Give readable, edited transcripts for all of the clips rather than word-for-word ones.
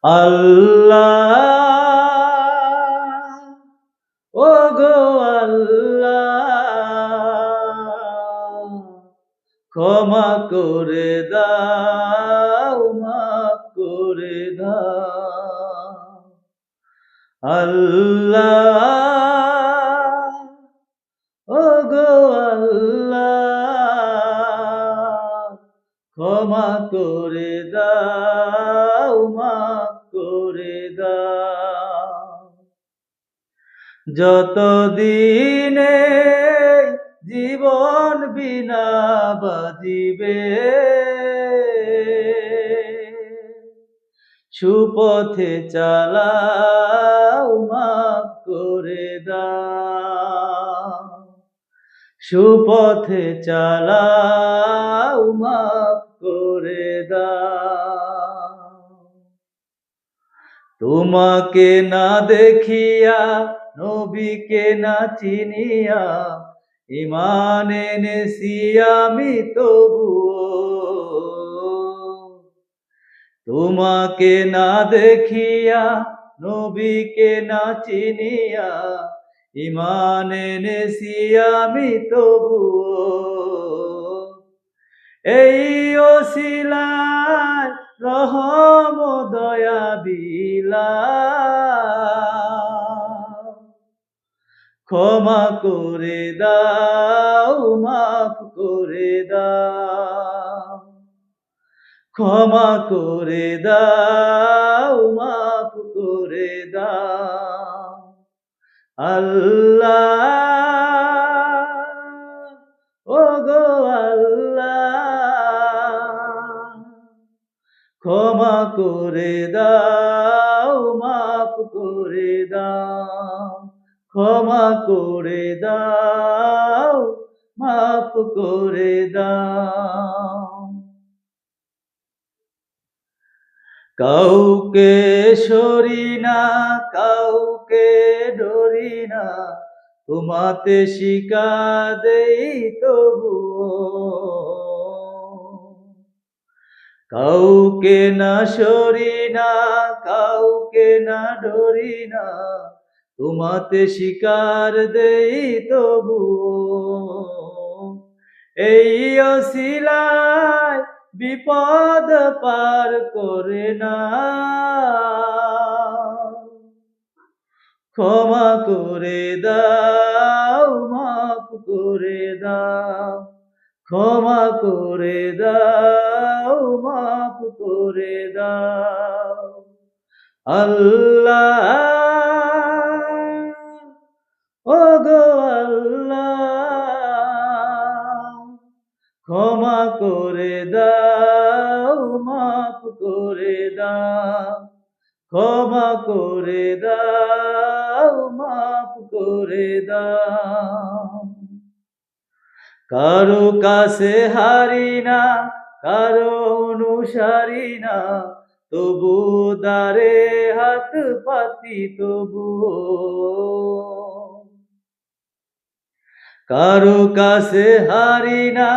আল্লাহ, ওগো আল্লাহ, ক্ষমা করে দাও, মাফ করে দাও। আল্লাহ, ওগো আল্লাহ, ক্ষমা করে দাও, মাফ করে দাও। যতদিনে জীবন বিনা বাজিবে, সুপথে চালাও, মাফ করে দাও। সুপথে চালাও, মাফ করে দাও। তোমাকে না দেখিয়া, নবীকে না চিনিয়া, ঈমান এনেছি আমি তবুও। তোমাকে না দেখিয়া, নবীকে না চিনিয়া, ঈমান এনেছি আমি তবুও। এই ওসিলায় রহম দয়া বিলাও, ক্ষমা করে দাও, মাফ করে দাও। ক্ষমা করে দাও, মাফ করে দাও। আল্লাহ, ওগো আল্লাহ, ক্ষমা করে দাও, মাফ করে দাও। ক্ষমা করে দাও, মাফ করে দাও। কাউকে সরি না, কাউকে ডরি না, তোমাতে শিকা দেই তবুও। কাউকে না সরি না, কাউকে না ডরি না, তোমাতে শিকার দেই তবুও। এই অছিলায় বিপদ পার করে না, ক্ষমা করে দাও, মাফ করে দাও। ক্ষমা করে দাও, মাফ করে দাও। আল্লাহ, ওগো আল্লাহ, ক্ষমা করে দাও, মাফ করে দাও। ক্ষমা করে দাও, মাফ করে দাও। কারো কাছে হারি না, কারো অনুসারী না, তবু দ্বারে হাত পাতি তবুও। কারো কাছে হারি না,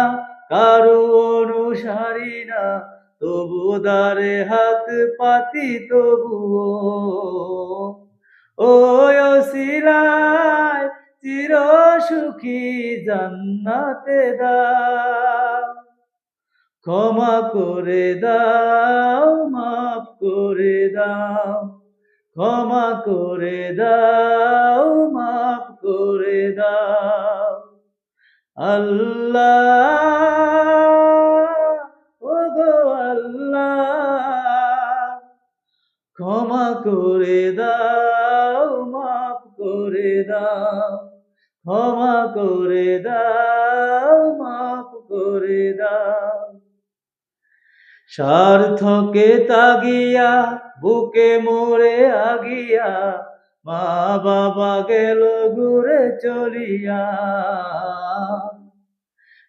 কারো অনুসারী না, তবু দ্বারে হাত পাতি তবুও। ওই ওসিলায় চির সুখী জান্নাতে দাও। ক্ষমা করে দাও, মাফ করে দাও। ক্ষমা করে দাও, মাফ করে দাও। আল্লাহ, ওগো আল্লাহ, ক্ষমা করে দাও, মাফ করে দাও। ক্ষমা করে দাও, মাফ করে দাও। স্বার্থকে তাগিয়া বুকে মোরে আগিয়া, মা বাবা গেল ঘুরে চলিয়া।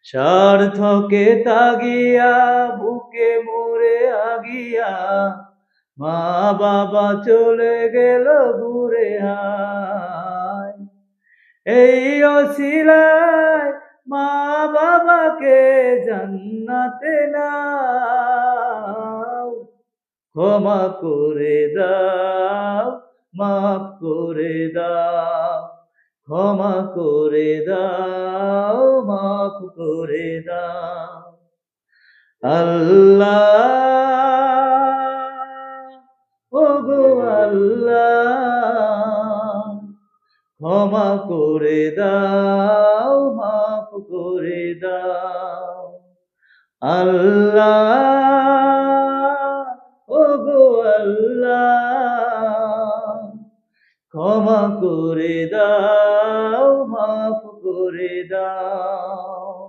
স্বার্থকে তাগিয়া বুকে মোরে আগিয়া, মা বাবা চলে গেল ঘুরে হায়। এই অছিলায় মা বাবাকে জান্নাতে নাও। ক্ষমা করে দাও, মাফ করে দাও, ক্ষমা করে দাও, মাফ করে দাও। আল্লাহ, ওগো আল্লাহ, ক্ষমা করে দাও, মাফ করে দাও। আল্লাহ, ওগো আল্লাহ, ক্ষমা করে দাও, মাফ করে দাও।